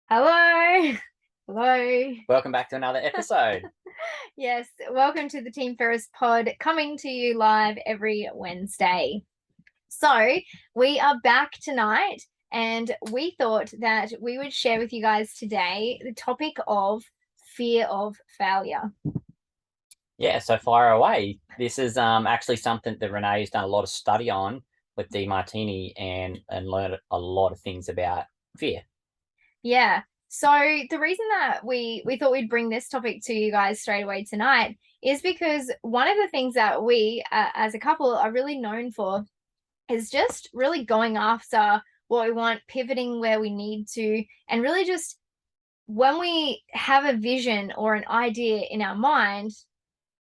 Hello. Hello. Welcome back to another episode. Yes, welcome to the Team Ferris pod coming to you live every Wednesday. So, we are back tonight and we thought that we would share with you guys today the topic of fear of failure. Yeah, so fire away. This is actually something that Renee's done a lot of study on with Martini and learned a lot of things about fear. Yeah. So the reason that we thought we'd bring this topic to you guys straight away tonight is because one of the things that we as a couple are really known for is just really going after what we want, pivoting where we need to, and really just when we have a vision or an idea in our mind,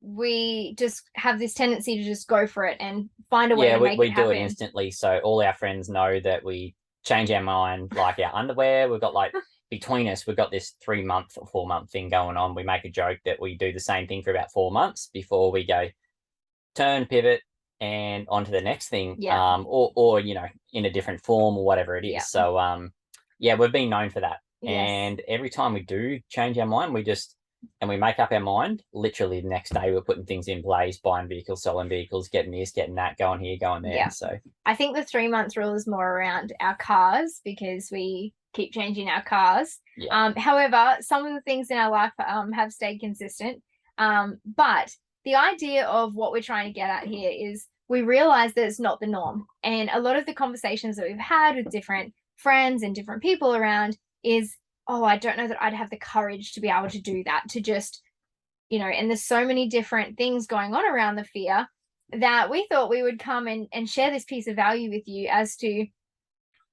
we just have this tendency to just go for it and find a way Yeah, to make we it do it happen. instantly. So all our friends know that we change our mind, like our underwear. We've got like between us, we've got this 3 month or 4 month thing going on. We make a joke that we do the same thing for about 4 months before we go turn, pivot, and on to the next thing, Yeah, or in a different form or whatever it yeah, is. So yeah, we've been known for that. yes. And every time we do change our mind, we make up our mind. Literally the next day, we're putting things in place, buying vehicles, selling vehicles, getting this, getting that, going here, going there. Yeah. So I think the 3 months rule is more around our cars because we keep changing our cars. yeah, However, some of the things in our life have stayed consistent. But the idea of what we're trying to get at here is we realize that it's not the norm. And a lot of the conversations that we've had with different friends and different people around is, oh, I don't know that I'd have the courage to be able to do that, to just, and there's so many different things going on around the fear that we thought we would come and share this piece of value with you as to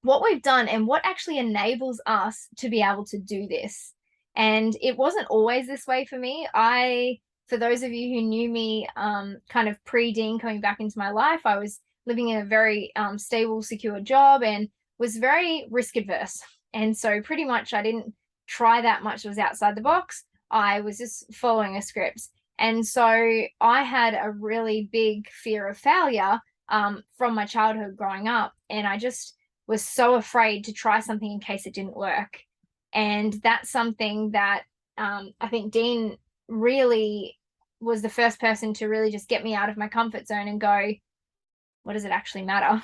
what we've done and what actually enables us to be able to do this. And it wasn't always this way for me. For those of you who knew me kind of pre-Dean coming back into my life, I was living in a very stable, secure job and was very risk adverse. And so pretty much I didn't try that much that was outside the box. I was just following a script. And so I had a really big fear of failure from my childhood growing up. And I just was so afraid to try something in case it didn't work. And that's something that I think Dean really was the first person to really just get me out of my comfort zone and go, what does it actually matter?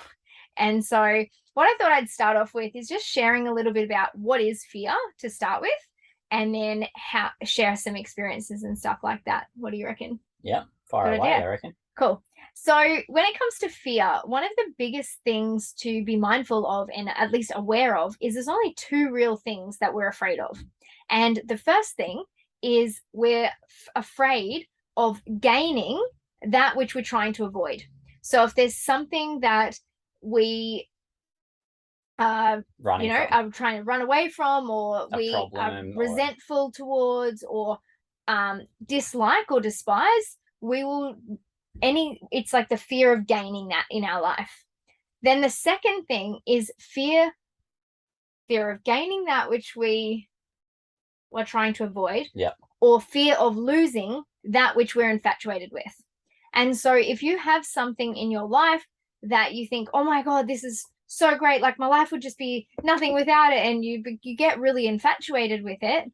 And so, what I thought I'd start off with is just sharing a little bit about what is fear to start with, and then how share some experiences and stuff like that. What do you reckon? yeah, fire Good away, I idea. reckon. Cool. So, when it comes to fear, one of the biggest things to be mindful of and at least aware of is there's only two real things that we're afraid of. And the first thing is we're afraid of gaining that which we're trying to avoid. So, if there's something that we Running from are trying to run away from, or a we are problem or resentful towards, or dislike or despise, we will it's like the fear of gaining that in our life. Then the second thing is fear of gaining that which we were trying to avoid, yeah, or fear of losing that which we're infatuated with. And so if you have something in your life that you think, oh my God, this is so great, like my life would just be nothing without it, and you get really infatuated with it,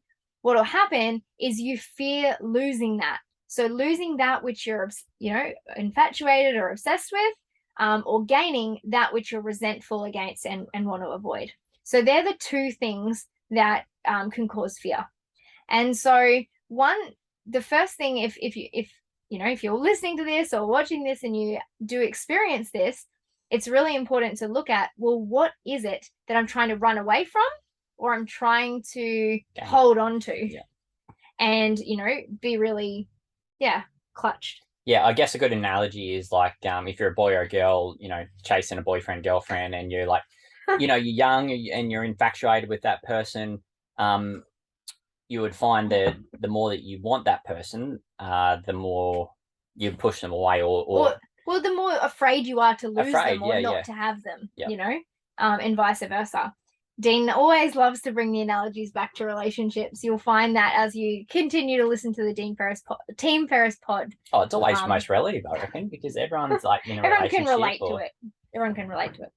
what will happen is you fear losing that. So losing that which you're, infatuated or obsessed with, or gaining that which you're resentful against and want to avoid. So they're the two things that can cause fear. And so the first thing, if you're listening to this or watching this and you do experience this, it's really important to look at, well, what is it that I'm trying to run away from or I'm trying to hold on to? yeah. And, be really, yeah, clutched. Yeah, I guess a good analogy is like if you're a boy or a girl, chasing a boyfriend, girlfriend, and you're like, you're young and you're infatuated with that person. You would find that the more that you want that person, the more you push them away or well, the more afraid you are to lose afraid. them or Yeah, not yeah, to have them, yeah, and vice versa. Dean always loves to bring the analogies back to relationships. You'll find that as you continue to listen to the Team Ferris pod. Oh, it's always most relative, I reckon, because everyone's like in a everyone can relationship relate to it. Everyone can relate to it.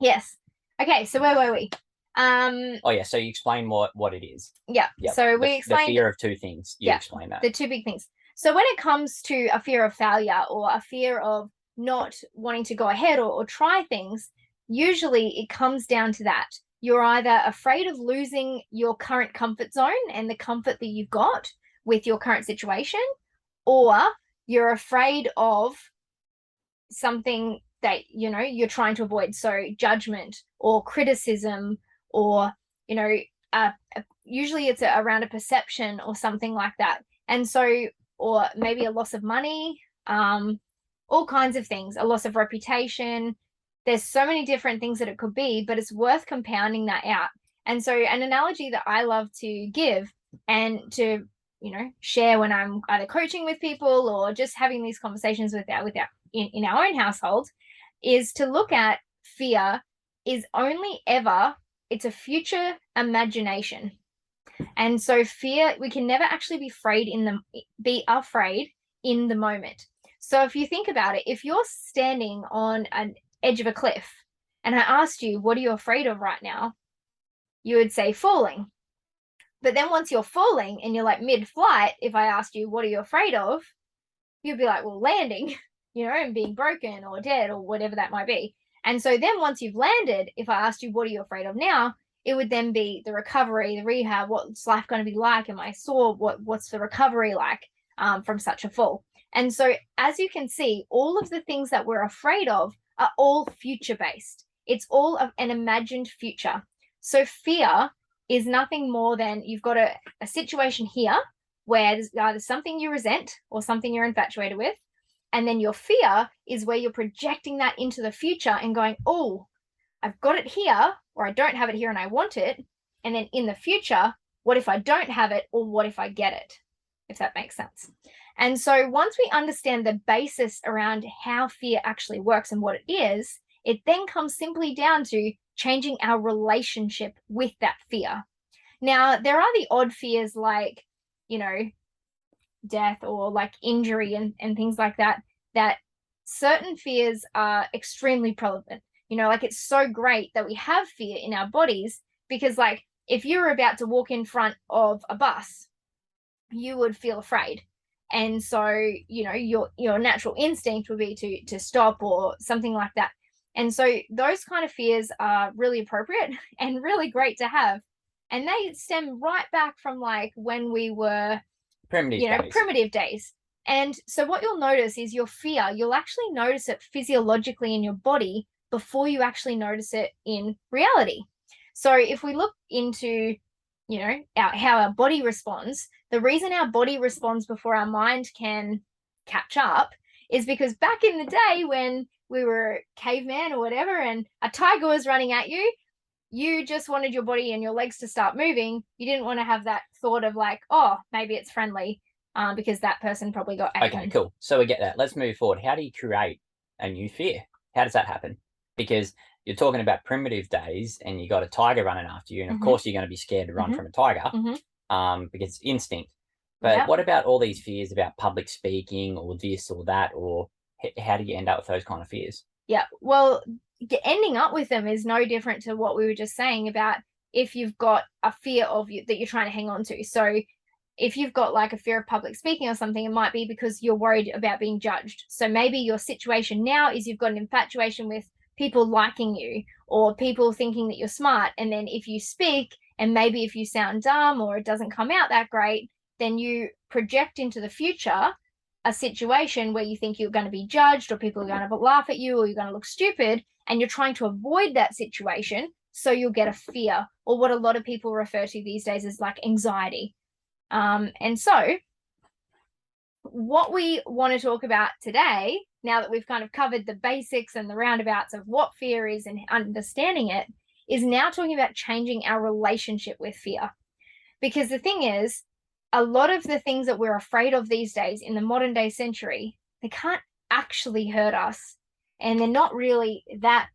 Yes. Okay, so where were we? Oh yeah, so you explain what it is. Yeah. Yep. So The, we the explained fear of two things. You explain that. the two big things. So when it comes to a fear of failure or a fear of not wanting to go ahead or try things, usually it comes down to that. You're either afraid of losing your current comfort zone and the comfort that you've got with your current situation, or you're afraid of something that you're trying to avoid, so judgment or criticism, or usually it's around a perception or something like that. And so, or maybe a loss of money, all kinds of things, a loss of reputation. There's so many different things that it could be, but it's worth compounding that out. And so an analogy that I love to give and to share when I'm either coaching with people or just having these conversations with our in our own household is to look at fear is only ever, it's a future imagination. And so fear, we can never actually be afraid in the moment. So if you think about it, if you're standing on an edge of a cliff and I asked you, what are you afraid of right now? You would say falling. But then once you're falling and you're like mid-flight, if I asked you, what are you afraid of? You'd be like, well, landing, and being broken or dead or whatever that might be. And so then once you've landed, if I asked you, what are you afraid of now? It would then be the recovery, the rehab, what's life going to be like? Am I sore? What's the recovery like from such a fall? And so as you can see, all of the things that we're afraid of are all future-based. It's all of an imagined future. So fear is nothing more than you've got a situation here where there's either something you resent or something you're infatuated with. And then your fear is where you're projecting that into the future and going, oh, I've got it here, or I don't have it here and I want it. And then in the future, what if I don't have it, or what if I get it? If that makes sense. And so once we understand the basis around how fear actually works and what it is, it then comes simply down to changing our relationship with that fear. Now, there are the odd fears like, death or like injury and things like that, that certain fears are extremely prevalent. Like it's so great that we have fear in our bodies because like if you were about to walk in front of a bus, you would feel afraid. And so, your natural instinct would be to stop or something like that. And so those kind of fears are really appropriate and really great to have. And they stem right back from like when we were primitive days. And so what you'll notice is your fear, you'll actually notice it physiologically in your body before you actually notice it in reality. So if we look into, how our body responds, the reason our body responds before our mind can catch up is because back in the day when we were caveman or whatever and a tiger was running at you, you just wanted your body and your legs to start moving. You didn't want to have that thought of like, oh, maybe it's friendly because that person probably got eaten. Okay, cool. So we get that. Let's move forward. How do you create a new fear? How does that happen? Because you're talking about primitive days and you got a tiger running after you. And of course, you're going to be scared to run from a tiger because it's instinct. But what about all these fears about public speaking or this or that? Or how do you end up with those kind of fears? Yeah, well, ending up with them is no different to what we were just saying about if you've got a fear of you that you're trying to hang on to. So if you've got like a fear of public speaking or something, it might be because you're worried about being judged. So maybe your situation now is you've got an infatuation with people liking you or people thinking that you're smart. And then if you speak and maybe if you sound dumb or it doesn't come out that great, then you project into the future a situation where you think you're going to be judged or people are going to laugh at you or you're going to look stupid, and you're trying to avoid that situation. So you'll get a fear, or what a lot of people refer to these days as like anxiety. And so what we want to talk about today, now that we've kind of covered the basics and the roundabouts of what fear is and understanding it, is now talking about changing our relationship with fear. Because the thing is, a lot of the things that we're afraid of these days in the modern day century, they can't actually hurt us. And they're not really that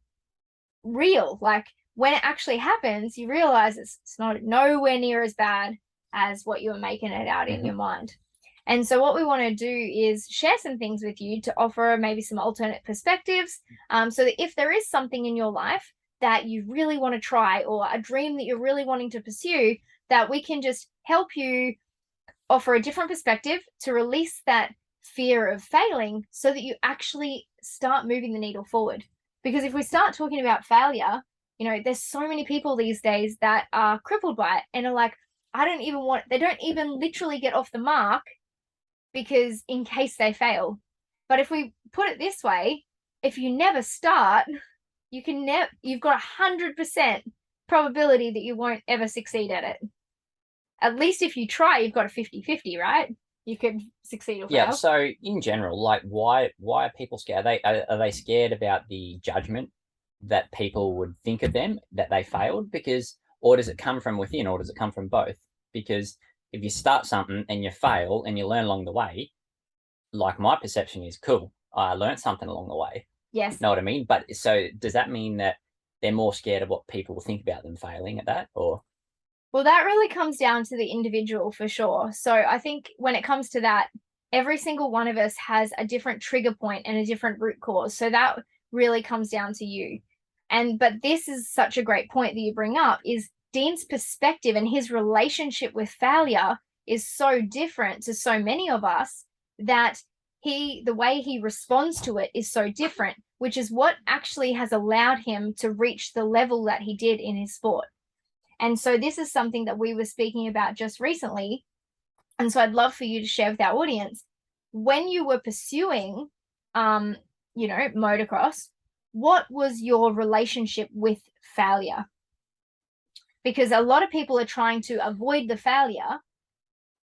real. Like when it actually happens, you realize it's not nowhere near as bad as what you're making it out in your mind. And so what we want to do is share some things with you to offer maybe some alternate perspectives so that if there is something in your life that you really want to try, or a dream that you're really wanting to pursue, that we can just help you offer a different perspective to release that fear of failing so that you actually start moving the needle forward. Because if we start talking about failure, there's so many people these days that are crippled by it and are like, they don't even literally get off the mark because in case they fail. But if we put it this way, if you never start, you've got 100% probability that you won't ever succeed at it. At least if you try, you've got a 50-50, right? You could succeed or fail. Yeah. So in general, like why are people scared? Are they scared about the judgment that people would think of them, that they failed? Or does it come from within, or does it come from both? Because if you start something and you fail and you learn along the way, like my perception is, cool, I learned something along the way. Yes. Know what I mean? But so does that mean that they're more scared of what people will think about them failing at that, or? Well, that really comes down to the individual for sure. So I think when it comes to that, every single one of us has a different trigger point and a different root cause. So that really comes down to you. But this is such a great point that you bring up, is Dean's perspective and his relationship with failure is so different to so many of us that the way he responds to it is so different, which is what actually has allowed him to reach the level that he did in his sport. And so this is something that we were speaking about just recently. And so I'd love for you to share with our audience, when you were pursuing, motocross, what was your relationship with failure? Because a lot of people are trying to avoid the failure.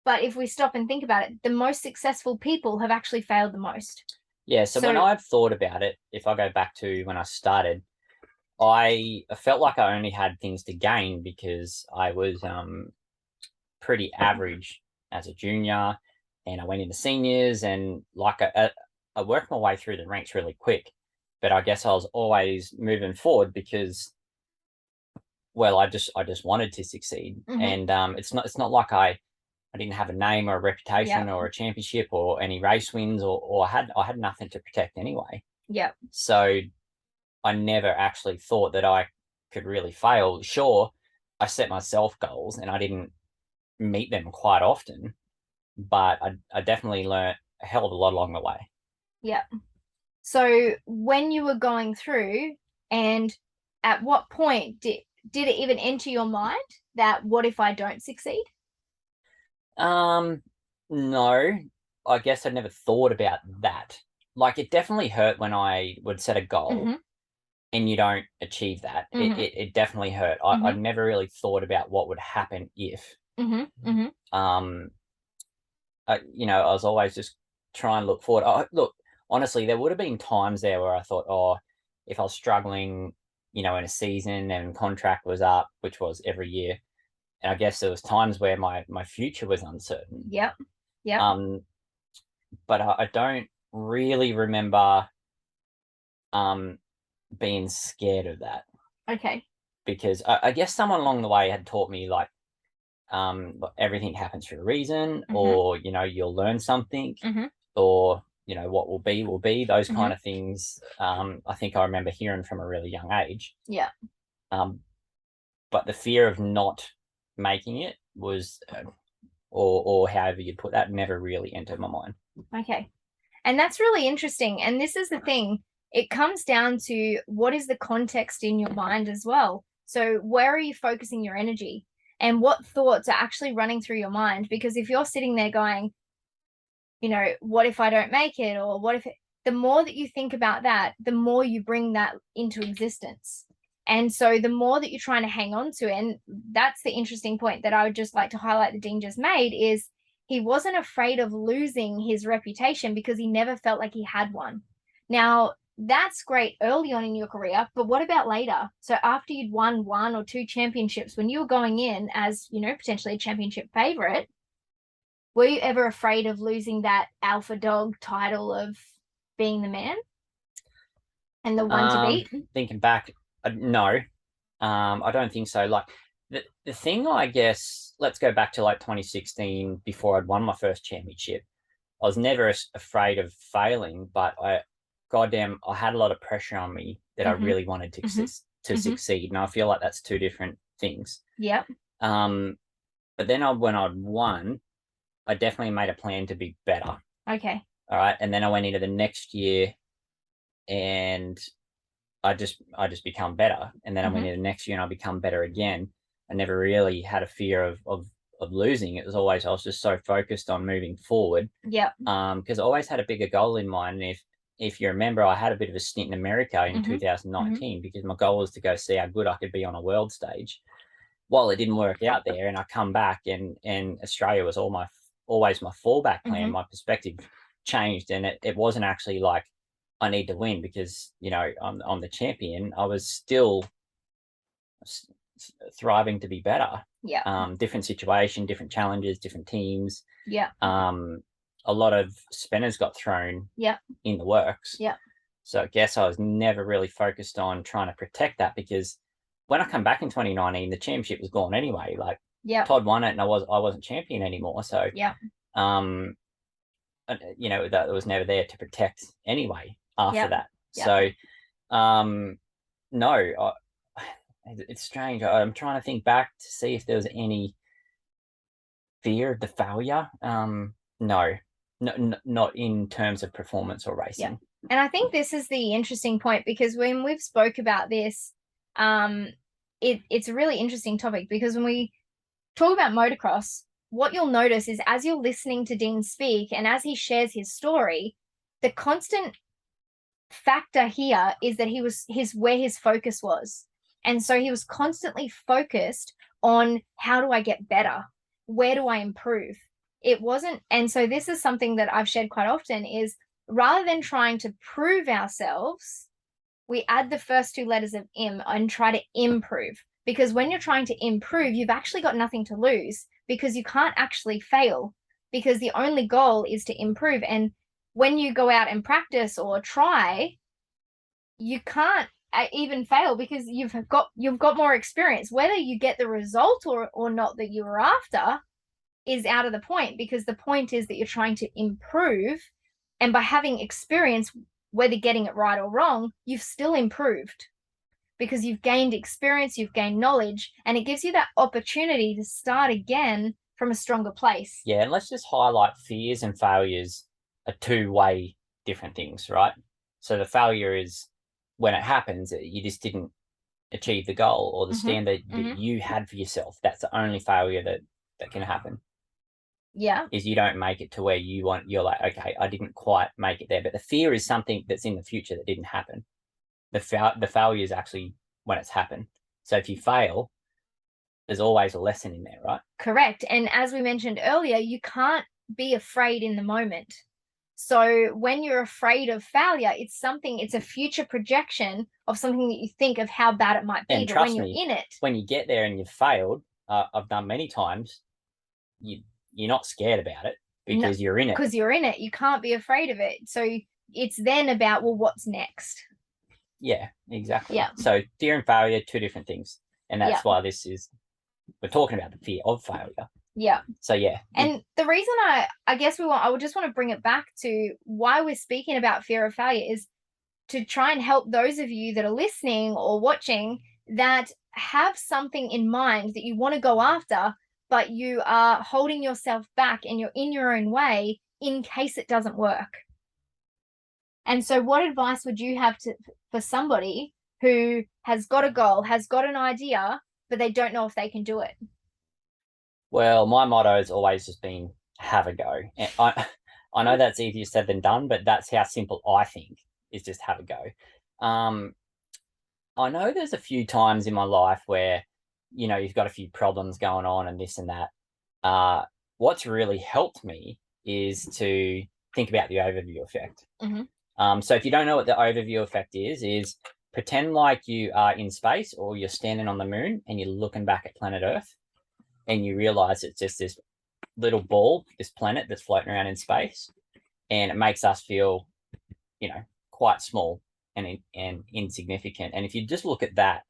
But if we stop and think about it, the most successful people have actually failed the most. Yeah. So when I've thought about it, if I go back to when I started, I felt like I only had things to gain because I was pretty average as a junior, and I went into seniors, and like I worked my way through the ranks really quick. But I guess I was always moving forward because, well, I just wanted to succeed. Mm-hmm. And it's not like I didn't have a name or a reputation or a championship or any race wins, or I had nothing to protect anyway. Yeah. So I never actually thought that I could really fail. Sure, I set myself goals and I didn't meet them quite often, but I definitely learned a hell of a lot along the way. Yeah. So when you were going through, and at what point did it even enter your mind that what if I don't succeed? No, I guess I never thought about that. Like, it definitely hurt when I would set a goal and you don't achieve that. It definitely hurt. I never really thought about what would happen if. I was always just trying to look forward. Look, honestly, there would have been times there where I thought, if I was struggling, in a season and contract was up, which was every year, and I guess there was times where my future was uncertain. Yep. But I don't really remember being scared of that. Okay. Because I guess someone along the way had taught me, like, everything happens for a reason, or you'll learn something, or what will be, those kind of things. I think I remember hearing from a really young age. Yeah. But the fear of not making it was, or however you put that, never really entered my mind. Okay. And that's really interesting. And this is the thing, it comes down to what is the context in your mind as well. So where are you focusing your energy, and what thoughts are actually running through your mind? Because if you're sitting there going, what if I don't make it, or what if the more that you think about that, the more you bring that into existence. And so the more that you're trying to hang on to, and that's the interesting point that I would just like to highlight that Dean just made, is he wasn't afraid of losing his reputation because he never felt like he had one. Now, that's great early on in your career, but what about later? So after you'd won 1 or 2 championships, when you were going in as, potentially a championship favorite, were you ever afraid of losing that alpha dog title of being the man and the one to beat? Thinking back, no, I don't think so. Like, the thing, I guess, let's go back to like 2016, before I'd won my first championship. I was never afraid of failing, but I had a lot of pressure on me that I really wanted to to succeed. And I feel like that's two different things. Yep. But then when I'd won, I definitely made a plan to be better. Okay. All right. And then I went into the next year and I just become better. And then I went into the next year and I become better again. I never really had a fear of losing. It was always, I was just so focused on moving forward. Yep. Because I always had a bigger goal in mind. And if you remember, I had a bit of a stint in America in 2019 because my goal was to go see how good I could be on a world stage. Well, it didn't work out there, and I come back, and Australia was always my fallback plan. My perspective changed, and it wasn't actually like I need to win because, you know, I'm the champion. I was still thriving to be better. Yeah. Different situation, different challenges, different teams. Yeah. A lot of spinners got thrown in the works. Yeah. So I guess I was never really focused on trying to protect that, because when I come back in 2019, the championship was gone anyway. Like Todd won it and I wasn't champion anymore. So you know, that was never there to protect anyway after that. So no, it's strange. I'm trying to think back to see if there was any fear of the failure. No, not in terms of performance or racing. And I think this is the interesting point, because when we've spoke about this, it's a really interesting topic, because when we talk about motocross, what you'll notice is as you're listening to Dean speak and as he shares his story, the constant factor here is that he was where his focus was. And so he was constantly focused on, how do I get better? Where do I improve? It wasn't, and so this is something that I've shared quite often, is rather than trying to prove ourselves, we add the first two letters of M and try to improve. Because when you're trying to improve, you've actually got nothing to lose, because you can't actually fail, because the only goal is to improve. And when you go out and practice or try, you can't even fail, because you've got more experience. Whether you get the result or not that you were after is out of the point, because the point is that you're trying to improve. And by having experience, whether getting it right or wrong, you've still improved, because you've gained experience, you've gained knowledge, and it gives you that opportunity to start again from a stronger place. Yeah, and let's just highlight fears and failures are two-way different things, right? So the failure is when it happens, you just didn't achieve the goal or the standard that you had for yourself. That's the only failure that can happen. Yeah. Is you don't make it to where you want. You're like, okay, I didn't quite make it there. But the fear is something that's in the future that didn't happen. The failure is actually when it's happened. So if you fail, there's always a lesson in there, right? Correct. And as we mentioned earlier, you can't be afraid in the moment. So when you're afraid of failure, it's a future projection of something that you think of how bad it might be. And but trust when me, you're in it, when you get there and you've failed, I've done many times, you're not scared about it because you're in it. Because you're in it. You can't be afraid of it. So it's then about, well, what's next? Yeah, exactly. Yeah. So fear and failure, two different things. And that's why we're talking about the fear of failure. Yeah. So yeah. And the reason I guess I would just want to bring it back to why we're speaking about fear of failure is to try and help those of you that are listening or watching that have something in mind that you want to go after, but you are holding yourself back and you're in your own way in case it doesn't work. And so what advice would you have for somebody who has got a goal, has got an idea, but they don't know if they can do it? Well, my motto has always just been have a go. And I know that's easier said than done, but that's how simple I think is just have a go. I know there's a few times in my life where, you know, you've got a few problems going on and this and that. What's really helped me is to think about the overview effect. So if you don't know what the overview effect is pretend like you are in space or you're standing on the moon and you're looking back at planet Earth and you realize it's just this little ball, this planet that's floating around in space, and it makes us feel, you know, quite small and insignificant. And if you just look at that,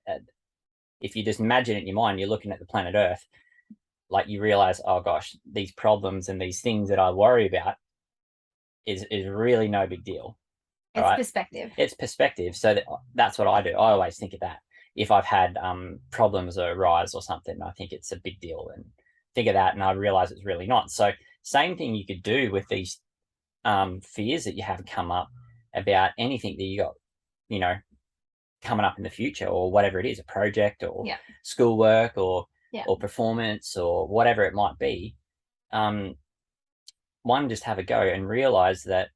if you just imagine it in your mind, you're looking at the planet Earth, like you realize, oh gosh, these problems and these things that I worry about is really no big deal. It's perspective. It's perspective. So that's what I do. I always think of that. if I've had problems arise or something, I think it's a big deal, and think of that, and I realize it's really not. So same thing you could do with these fears that you have come up about anything that you got, you know, coming up in the future, or whatever it is, a project or schoolwork or performance or whatever it might be. One, just have a go and realize that,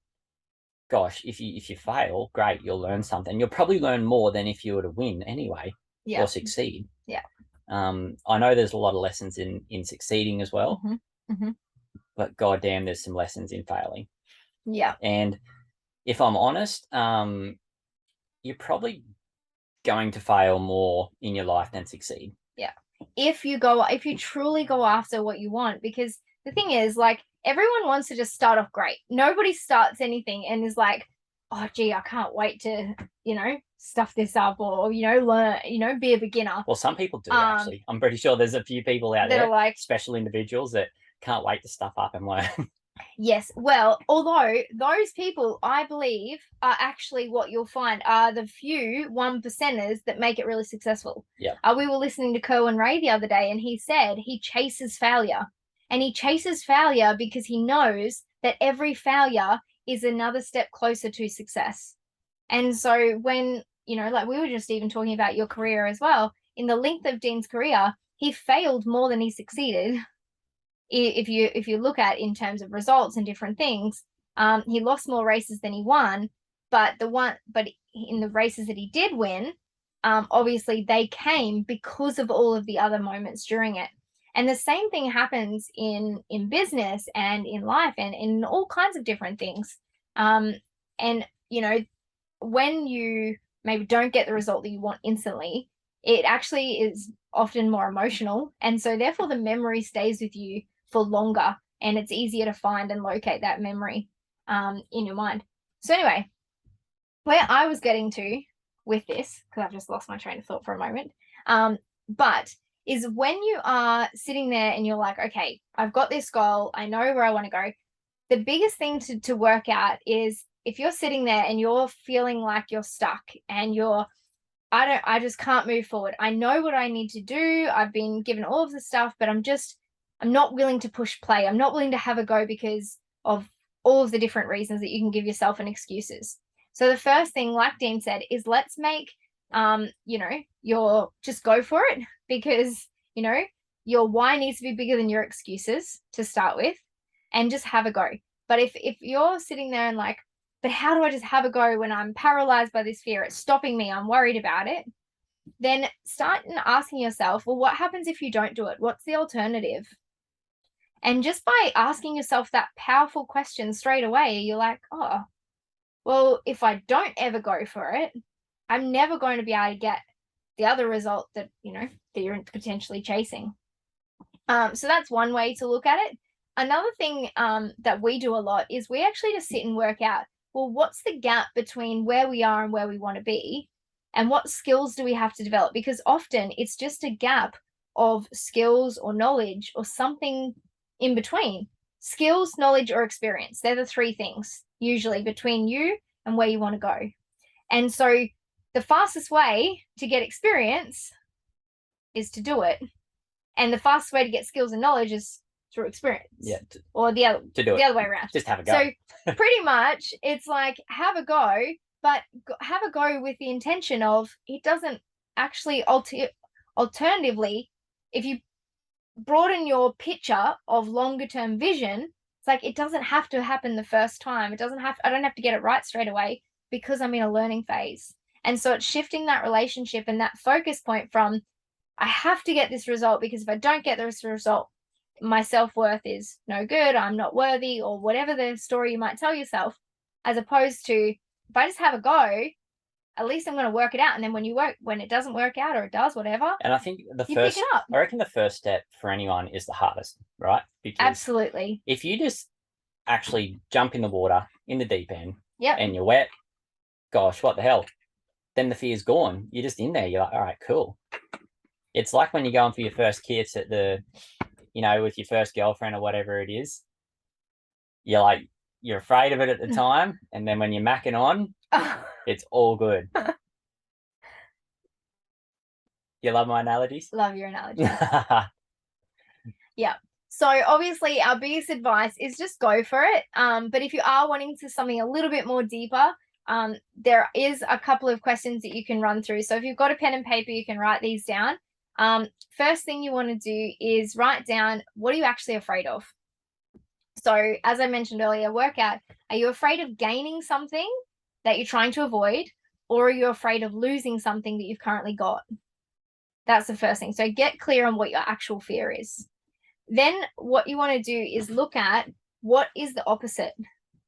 gosh, if you fail, great, you'll learn something. You'll probably learn more than if you were to win anyway, or succeed. I know there's a lot of lessons in succeeding as well, but goddamn, there's some lessons in failing. And if I'm honest, you're probably going to fail more in your life than succeed. If you truly go after what you want, because the thing is, like, everyone wants to just start off great. Nobody starts anything and is like, oh gee, I can't wait to, stuff this up, or learn, be a beginner. Well, some people do, actually. I'm pretty sure there's a few people out there, like special individuals, that can't wait to stuff up and learn. Yes, well, although those people, I believe, are actually what you'll find are the few 1%ers that make it really successful. We were listening to Kerwin Ray the other day, and he said he chases failure. And he chases failure because he knows that every failure is another step closer to success. And so when, like we were just even talking about your career as well, in the length of Dean's career, he failed more than he succeeded. If you look at in terms of results and different things, he lost more races than he won, but in the races that he did win, obviously they came because of all of the other moments during it. And the same thing happens in business and in life and in all kinds of different things. And when you maybe don't get the result that you want instantly, it actually is often more emotional, and so therefore the memory stays with you for longer, and it's easier to find and locate that memory in your mind. So anyway, where I was getting to with this, because I've just lost my train of thought for a moment, but is when you are sitting there and you're like, okay, I've got this goal, I know where I want to go. The biggest thing to work out is if you're sitting there and you're feeling like you're stuck and I just can't move forward. I know what I need to do. I've been given all of the stuff, but I'm not willing to push play. I'm not willing to have a go because of all of the different reasons that you can give yourself and excuses. So the first thing, like Dean said, is let's make, just go for it, because, your why needs to be bigger than your excuses to start with, and just have a go. But if you're sitting there and like, but how do I just have a go when I'm paralyzed by this fear? It's stopping me. I'm worried about it. Then start asking yourself, well, what happens if you don't do it? What's the alternative? And just by asking yourself that powerful question straight away, you're like, oh, well, if I don't ever go for it, I'm never going to be able to get the other result that, that you're potentially chasing. So that's one way to look at it. Another thing that we do a lot is we actually just sit and work out, well, what's the gap between where we are and where we want to be? And what skills do we have to develop? Because often it's just a gap of skills or knowledge or something in between. Skills, knowledge, or experience. They're the three things usually between you and where you want to go. And so the fastest way to get experience is to do it. And the fastest way to get skills and knowledge is through experience. Or the other way around. Just have a go. So pretty much it's like have a go, but have a go with the intention of it doesn't actually alternatively, if you broaden your picture of longer term vision, it's like it doesn't have to happen the first time. I don't have to get it right straight away because I'm in a learning phase. And so it's shifting that relationship and that focus point from I have to get this result, because if I don't get this result, my self-worth is no good, I'm not worthy, or whatever the story you might tell yourself, as opposed to if I just have a go, at least I'm going to work it out. And then when it doesn't work out, or it does, whatever. And I think I reckon the first step for anyone is the hardest, right? Because absolutely. If you just actually jump in the water, in the deep end, yep, and you're wet, gosh, what the hell? Then the fear's gone. You're just in there. You're like, all right, cool. It's like when you're going for your first kiss at with your first girlfriend or whatever it is. You're afraid of it at the time, and then when you're macking on, it's all good. You love my analogies? Love your analogies. Yeah. So obviously our biggest advice is just go for it. But if you are wanting to something a little bit more deeper, there is a couple of questions that you can run through. So if you've got a pen and paper, you can write these down. First thing you want to do is write down, what are you actually afraid of? So as I mentioned earlier, work out, are you afraid of gaining something that you're trying to avoid, or are you afraid of losing something that you've currently got? That's the first thing. So get clear on what your actual fear is. Then what you want to do is look at what is the opposite.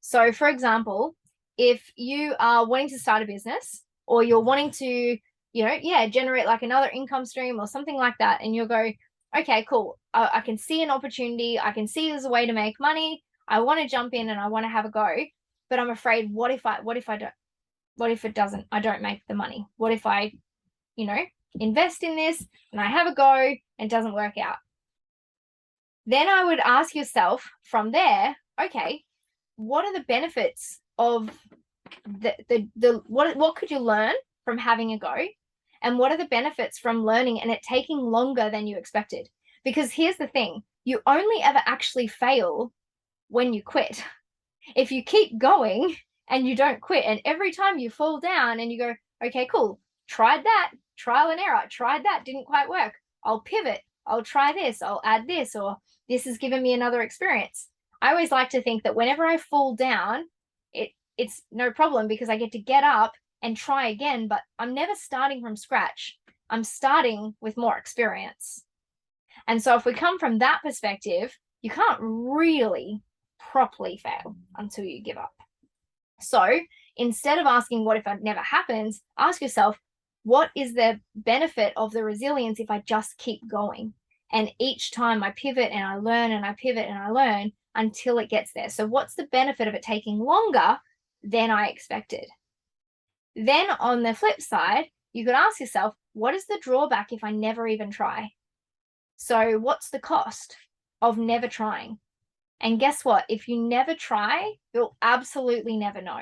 So for example, if you are wanting to start a business, or you're wanting to, generate like another income stream or something like that, and you'll go, okay, cool. I can see an opportunity. I can see there's a way to make money. I want to jump in and I want to have a go, but I'm afraid, what if I don't make the money? What if I, invest in this and I have a go and it doesn't work out? Then I would ask yourself from there, okay, what are the benefits of what could you learn from having a go? And what are the benefits from learning and it taking longer than you expected? Because here's the thing, you only ever actually fail when you quit. If you keep going and you don't quit, and every time you fall down and you go, okay, cool, tried that, trial and error, tried that, didn't quite work, I'll pivot, I'll try this, I'll add this, or this has given me another experience. I always like to think that whenever I fall down, it's no problem, because I get to get up and try again, but I'm never starting from scratch. I'm starting with more experience. And so if we come from that perspective, you can't really properly fail until you give up. So instead of asking what if it never happens, ask yourself, what is the benefit of the resilience if I just keep going? And each time I pivot and I learn and I pivot and I learn until it gets there. So what's the benefit of it taking longer than I expected? Then on the flip side, you could ask yourself, what is the drawback if I never even try? So what's the cost of never trying? And guess what? If you never try, you'll absolutely never know.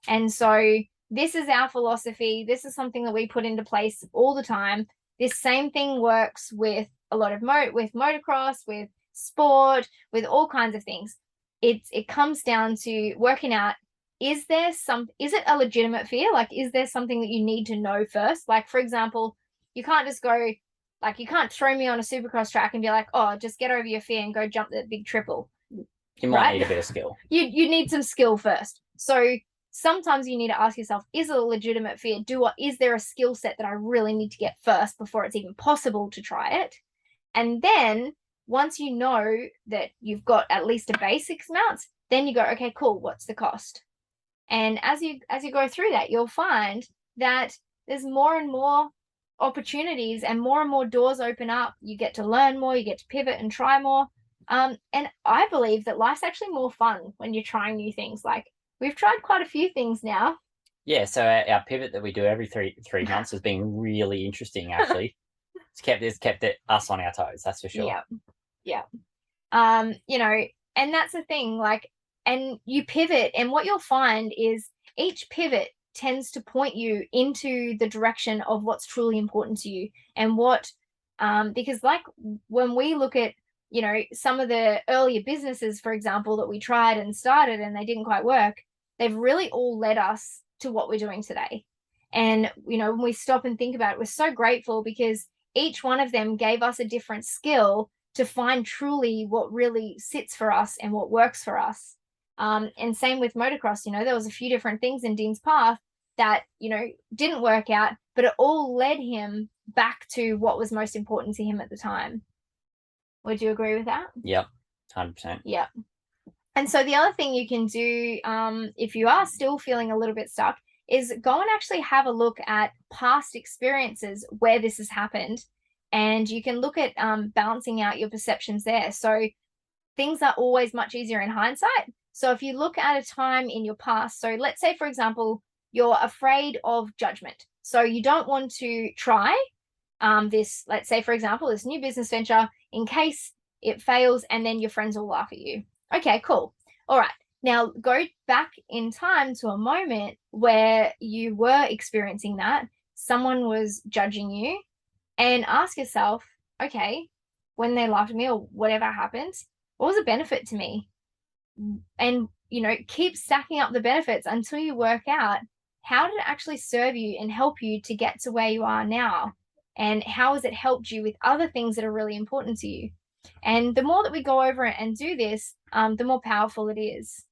And so this is our philosophy. This is something that we put into place all the time. This same thing works with a lot of with motocross, with sport, with all kinds of things. It comes down to working out, is it a legitimate fear? Like, is there something that you need to know first? Like, for example, you can't just go, like, you can't throw me on a supercross track and be like, oh, just get over your fear and go jump that big triple. You might need a bit of skill. You need some skill first. So sometimes you need to ask yourself, is it a legitimate fear? Is there a skill set that I really need to get first before it's even possible to try it? And then once you know that you've got at least a basic amount, then you go, okay, cool, what's the cost? And as you go through that, you'll find that there's more and more opportunities and more doors open up. You get to learn more, you get to pivot and try more. And I believe that life's actually more fun when you're trying new things. Like, we've tried quite a few things now. Yeah, so our pivot that we do every three months has been really interesting, actually. It's kept us on our toes, that's for sure. Yeah. And that's the thing, like, and you pivot, and what you'll find is each pivot tends to point you into the direction of what's truly important to you. And because like when we look at, some of the earlier businesses, for example, that we tried and started and they didn't quite work, they've really all led us to what we're doing today. And, when we stop and think about it, we're so grateful because each one of them gave us a different skill to find truly what really sits for us and what works for us. And same with motocross, there was a few different things in Dean's path that, didn't work out, but it all led him back to what was most important to him at the time. Would you agree with that? Yep, 100%. Yep. And so the other thing you can do, if you are still feeling a little bit stuck, is go and actually have a look at past experiences where this has happened. And you can look at balancing out your perceptions there. So things are always much easier in hindsight. So if you look at a time in your past, so let's say, for example, you're afraid of judgment. So you don't want to try this, let's say, for example, this new business venture in case it fails and then your friends will laugh at you. Okay, cool. All right. Now go back in time to a moment where you were experiencing that. Someone was judging you. and ask yourself, okay, when they laughed at me or whatever happens, what was the benefit to me? And, keep stacking up the benefits until you work out how did it actually serve you and help you to get to where you are now? And how has it helped you with other things that are really important to you? And the more that we go over it and do this, the more powerful it is.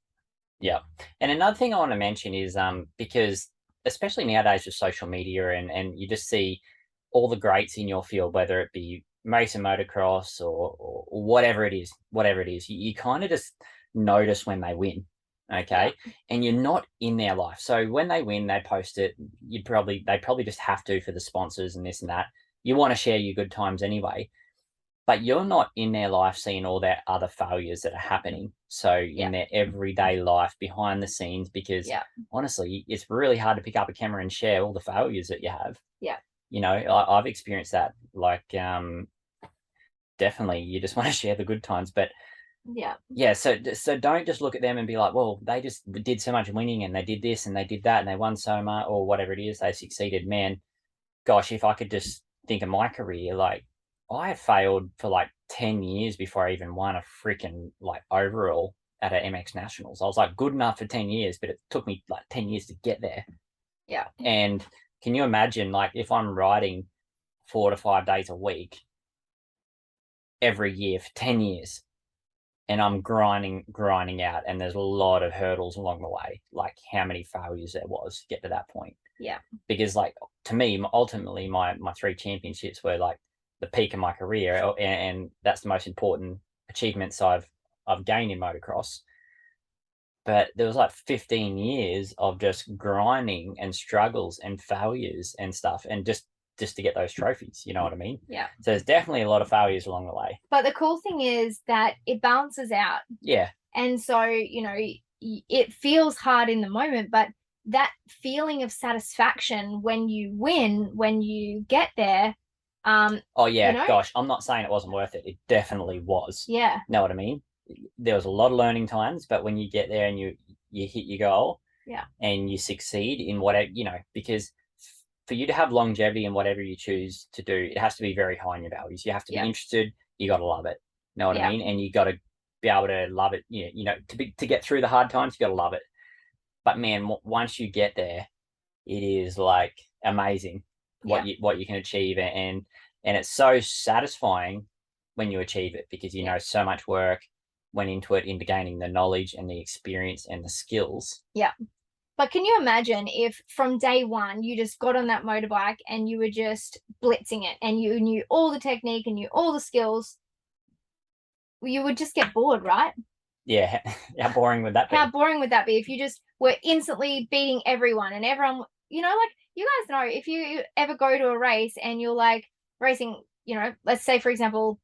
Yeah. And another thing I want to mention is because especially nowadays with social media and you just see all the greats in your field, whether it be race and motocross or whatever it is, you kind of just notice when they win. Okay. Yeah. And you're not in their life. So when they win, they post it. They probably just have to for the sponsors and this and that. You want to share your good times anyway, but you're not in their life seeing all their other failures that are happening. So in their everyday life behind the scenes, because honestly, it's really hard to pick up a camera and share all the failures that you have. Yeah. I've experienced that. Like, definitely, you just want to share the good times, but yeah. So don't just look at them and be like, well, they just did so much winning and they did this and they did that and they won so much or whatever it is, they succeeded. Man, gosh, if I could just think of my career, like I failed for like 10 years before I even won a freaking like overall at a MX Nationals. I was like good enough for 10 years, but it took me like 10 years to get there. Yeah. And can you imagine, like, if I'm riding 4 to 5 days a week every year for 10 years and I'm grinding out, and there's a lot of hurdles along the way, like how many failures there was to get to that point. Yeah. Because like to me, ultimately my 3 championships were like the peak of my career, and that's the most important achievements I've gained in motocross. But there was like 15 years of just grinding and struggles and failures and stuff, and just to get those trophies, you know what I mean? Yeah. So there's definitely a lot of failures along the way. But the cool thing is that it balances out. Yeah. And so, it feels hard in the moment, but that feeling of satisfaction when you win, when you get there. Oh yeah, gosh, I'm not saying it wasn't worth it. It definitely was. Yeah. Know what I mean? There was a lot of learning times, but when you get there and you hit your goal, and you succeed in whatever, because for you to have longevity in whatever you choose to do, it has to be very high in your values. You have to be interested. You got to love it. Know what I mean? And you got to be able to love it. To get through the hard times, you got to love it. But man, once you get there, it is like amazing what you can achieve, and it's so satisfying when you achieve it, because you know so much work went into it, into gaining the knowledge and the experience and the skills. Yeah. But can you imagine if from day one you just got on that motorbike and you were just blitzing it and you knew all the technique and knew all the skills? You would just get bored, right? Yeah. How boring would that be? How boring would that be if you just were instantly beating everyone and everyone, like you guys know, if you ever go to a race and you're like racing, let's say, for example,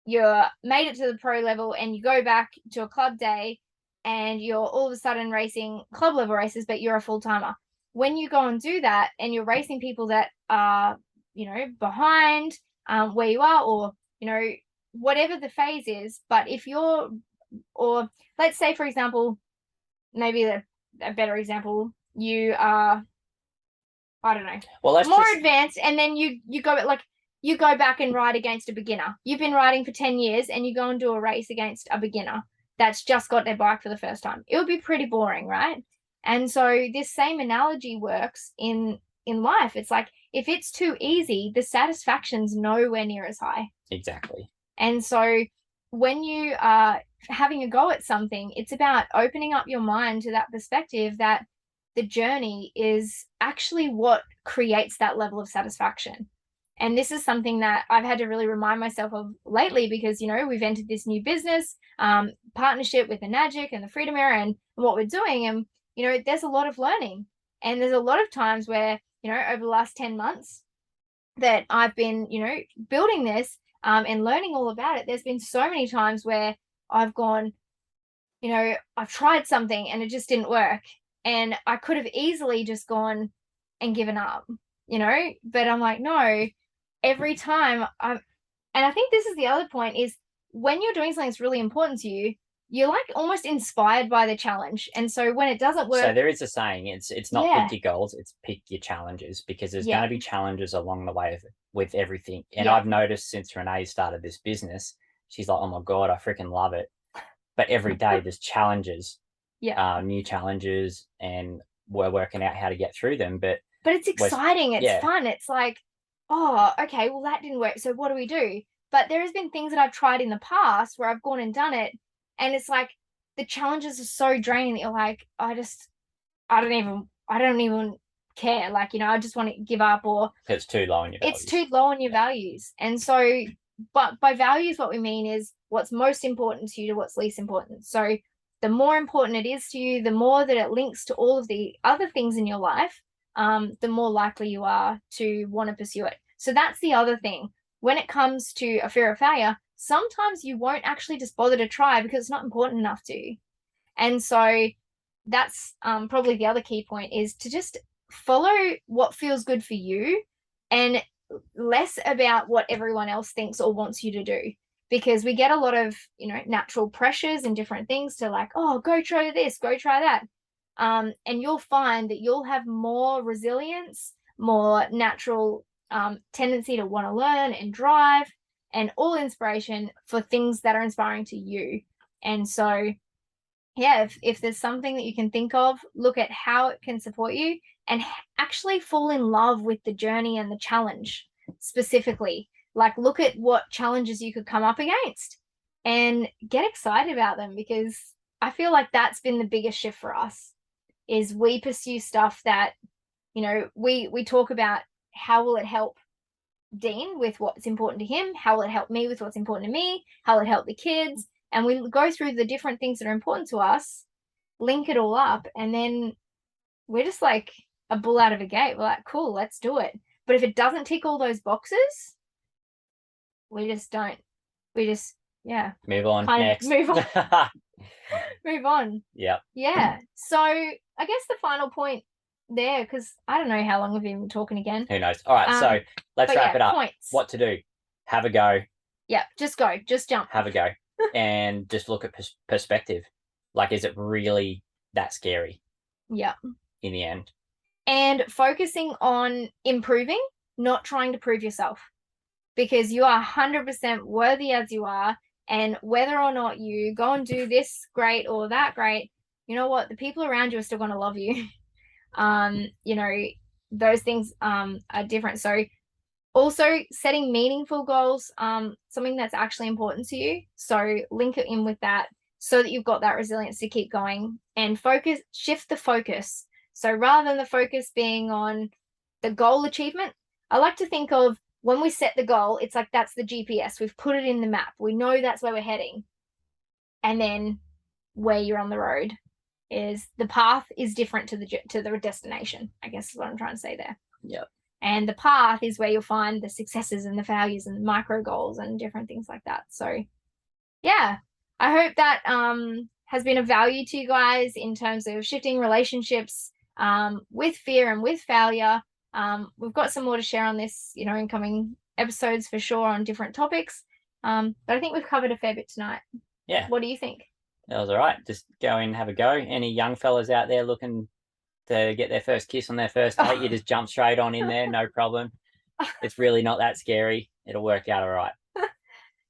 you're made it to the pro level and you go back to a club day and you're all of a sudden racing club level races, but you're a full timer. When you go and do that and you're racing people that are, behind where you are, or, whatever the phase is, but if you're, or let's say, for example, maybe a better example, you are, I don't know, more advanced, and then you go like, you go back and ride against a beginner. You've been riding for 10 years and you go and do a race against a beginner that's just got their bike for the first time. It would be pretty boring, right? And so this same analogy works in life. It's like, if it's too easy, the satisfaction's nowhere near as high. Exactly. And so when you are having a go at something, it's about opening up your mind to that perspective that the journey is actually what creates that level of satisfaction. And this is something that I've had to really remind myself of lately, because, we've entered this new business partnership with the Nagic and the Freedom Era and what we're doing. And, there's a lot of learning. And there's a lot of times where, over the last 10 months that I've been, building this and learning all about it, there's been so many times where I've gone, I've tried something and it just didn't work. And I could have easily just gone and given up, but I'm like, no, every time and I think this is the other point, is when you're doing something that's really important to you, you're like almost inspired by the challenge. And so when it doesn't work, so there is a saying, it's not pick your goals, it's pick your challenges, because there's going to be challenges along the way of with everything. And Yeah. I've noticed since Renee started this business, she's like, oh my God, I freaking love it. But every day there's challenges, new challenges, and we're working out how to get through them. But it's exciting. It's fun. It's like, oh, okay, well, that didn't work. So what do we do? But there has been things that I've tried in the past where I've gone and done it. And it's like the challenges are so draining that you're like, I don't even care. Like, I just want to give up, or it's too low in your values. It's too low in your values. And so, but by values, what we mean is what's most important to you to what's least important. So the more important it is to you, the more that it links to all of the other things in your life, the more likely you are to want to pursue it. So that's the other thing. When it comes to a fear of failure, sometimes you won't actually just bother to try because it's not important enough to you. And so that's probably the other key point, is to just follow what feels good for you and less about what everyone else thinks or wants you to do. Because we get a lot of, natural pressures and different things to like, oh, go try this, go try that. And you'll find that you'll have more resilience, more natural tendency to want to learn and drive, and all inspiration for things that are inspiring to you. And so, yeah, if there's something that you can think of, look at how it can support you and actually fall in love with the journey and the challenge specifically. Like, look at what challenges you could come up against and get excited about them, because I feel like that's been the biggest shift for us, is we pursue stuff that, we talk about how will it help Dean with what's important to him, how will it help me with what's important to me, how will it help the kids, and we go through the different things that are important to us, link it all up, and then we're just like a bull out of a gate. We're like, cool, let's do it. But if it doesn't tick all those boxes, we just don't. We just, move on. Next. Move on. Move on. Yeah. Yeah. So I guess the final point there, because I don't know how long we've been talking again. Who knows? All right, so let's wrap it up. Points. What to do? Have a go. Yeah, just go. Just jump. Have a go. And just look at perspective. Like, is it really that scary? Yeah. In the end. And focusing on improving, not trying to prove yourself, because you are 100% worthy as you are. And whether or not you go and do this great or that great, you know what? The people around you are still going to love you. Those things are different. So also setting meaningful goals, something that's actually important to you. So link it in with that so that you've got that resilience to keep going, and shift the focus. So rather than the focus being on the goal achievement, I like to think of when we set the goal, it's like that's the GPS. We've put it in the map. We know that's where we're heading. And then where you're on the road is the path is different to the destination, I guess is what I'm trying to say there. Yep. And the path is where you'll find the successes and the failures and the micro goals and different things like that. So, yeah, I hope that has been of value to you guys in terms of shifting relationships with fear and with failure. We've got some more to share on this, in coming episodes for sure on different topics. But I think we've covered a fair bit tonight. Yeah. What do you think? That was all right. Just go in and have a go. Any young fellas out there looking to get their first kiss on their first date, you just jump straight on in there, no problem. It's really not that scary. It'll work out all right.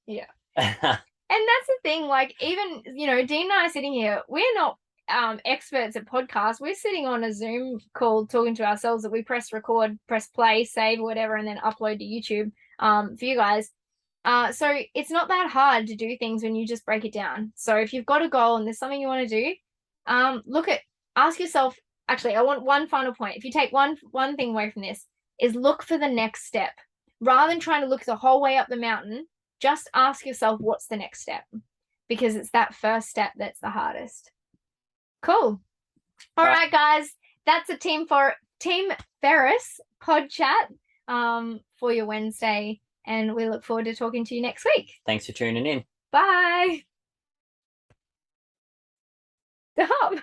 Yeah. And that's the thing, like, even, Dean and I are sitting here, we're not experts at podcasts. We're sitting on a Zoom call talking to ourselves that we press record, press play, save, whatever, and then upload to YouTube for you guys. So it's not that hard to do things when you just break it down. So if you've got a goal and there's something you want to do, ask yourself, actually, I want one final point. If you take one thing away from this, is look for the next step. Rather than trying to look the whole way up the mountain, just ask yourself, what's the next step? Because it's that first step that's the hardest. Cool. All right, guys. That's a Team Ferris pod chat for your Wednesday. And we look forward to talking to you next week. Thanks for tuning in. Bye. Stop.